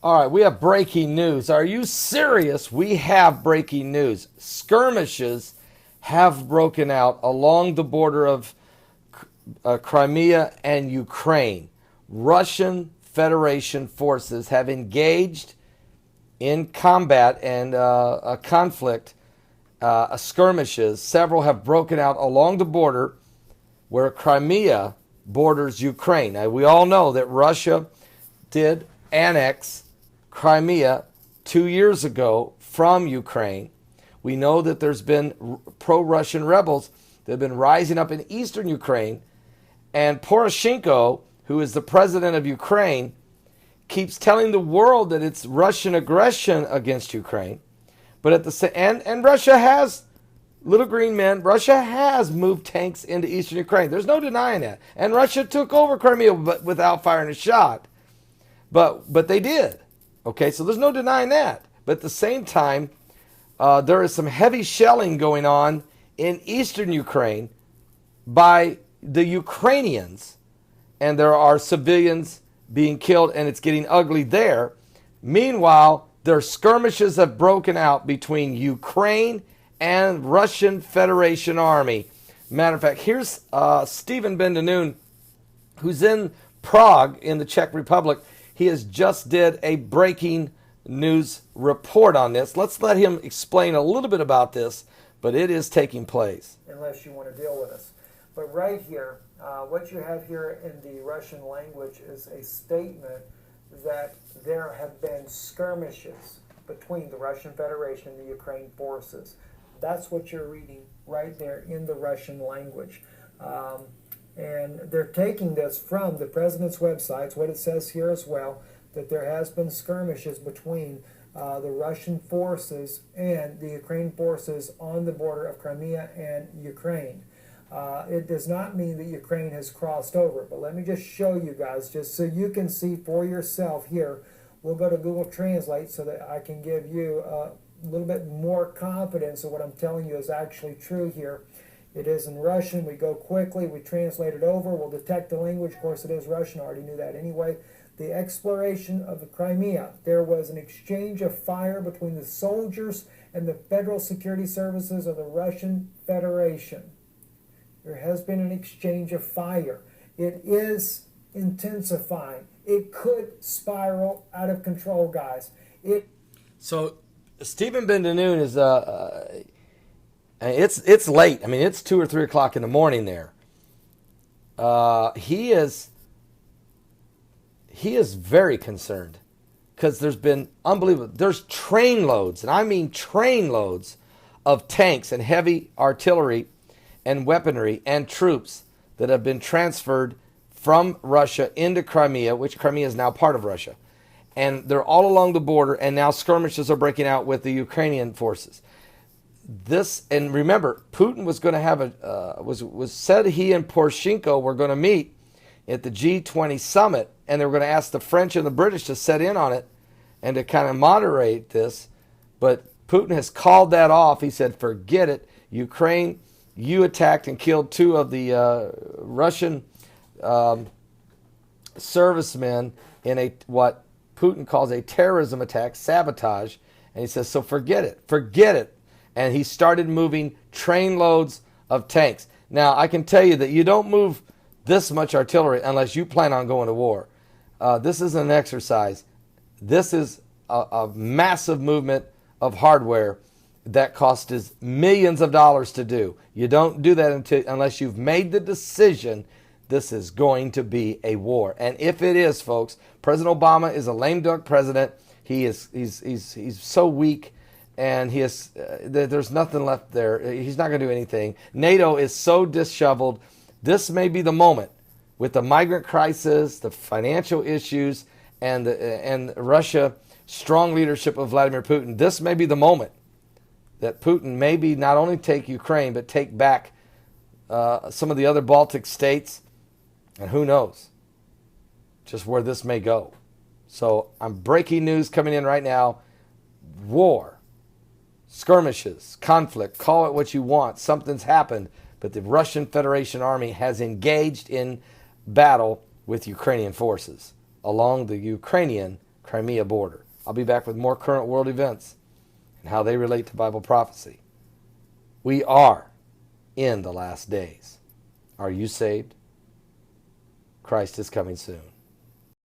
All right, we have breaking news. Are you serious? We have breaking news. Skirmishes have broken out along the border of Crimea and Ukraine. Russian Federation forces have engaged in combat and a conflict, skirmishes. Several have broken out along the border where Crimea borders Ukraine. Now, we all know that Russia did annex Crimea 2 years ago from Ukraine. We know that there's been pro-Russian rebels that have been rising up in eastern Ukraine. And Poroshenko, who is the president of Ukraine, keeps telling the world that it's Russian aggression against Ukraine. But at the same and Russia has, little green men, Russia has moved tanks into eastern Ukraine. There's no denying that. And Russia took over Crimea without firing a shot. But they did. Okay, so there's no denying that. But at the same time, there is some heavy shelling going on in eastern Ukraine by the Ukrainians. And there are civilians being killed, and it's getting ugly there. Meanwhile, their skirmishes have broken out between Ukraine and Russian Federation Army. Matter of fact, here's Stephen Ben-Danoon, who's in Prague in the Czech Republic. He has just did a breaking news report on this. Let's let him explain a little bit about this, but it is taking place. Unless you want to deal with us. But right here, what you have here in the Russian language is a statement that there have been skirmishes between the Russian Federation and the Ukraine forces. That's what you're reading right there in the Russian language. And they're taking this from the president's website. It's what it says here as well, that there has been skirmishes between the Russian forces and the Ukraine forces on the border of Crimea and Ukraine. It does not mean that Ukraine has crossed over, but let me just show you guys, just so you can see for yourself here. We'll go to Google Translate so that I can give you a little bit more confidence of what I'm telling you is actually true here. It is in Russian. We go quickly. We translate it over. We'll detect the language. Of course, it is Russian. I already knew that anyway. The exploration of the Crimea. There was an exchange of fire between the soldiers and the Federal Security Services of the Russian Federation. There has been an exchange of fire. It is intensifying. It could spiral out of control, guys. So Stephen Ben-Danoon is it's late. I mean, it's 2 or 3 o'clock in the morning there. He is very concerned because there's been unbelievable. There's train loads, and I mean train loads of tanks and heavy artillery and weaponry and troops that have been transferred from Russia into Crimea, which Crimea is now part of Russia. And they're all along the border, and now skirmishes are breaking out with the Ukrainian forces. This, and remember, Putin was going to have was said he and Poroshenko were going to meet at the G20 summit, and they were going to ask the French and the British to set in on it and to kind of moderate this. But Putin has called that off. He said, forget it. Ukraine, you attacked and killed 2 of the Russian servicemen in what Putin calls a terrorism attack, sabotage. And he says, so forget it. And he started moving train loads of tanks. Now, I can tell you that you don't move this much artillery unless you plan on going to war. This isn't an exercise. This is a massive movement of hardware that costs us millions of dollars to do. You don't do that unless you've made the decision this is going to be a war. And if it is, folks, President Obama is a lame duck president. He's so weak, and there's nothing left there. He's not going to do anything. NATO is so disheveled. This may be the moment, with the migrant crisis, the financial issues, and Russia strong leadership of Vladimir Putin. This may be the moment that Putin maybe not only take Ukraine, but take back some of the other Baltic states, and who knows just where this may go. So I'm breaking news coming in right now. War, skirmishes, conflict, call it what you want. Something's happened, but the Russian Federation Army has engaged in battle with Ukrainian forces along the Ukrainian Crimea border. I'll be back with more current world events and how they relate to Bible prophecy. We are in the last days. Are you saved? Christ is coming soon.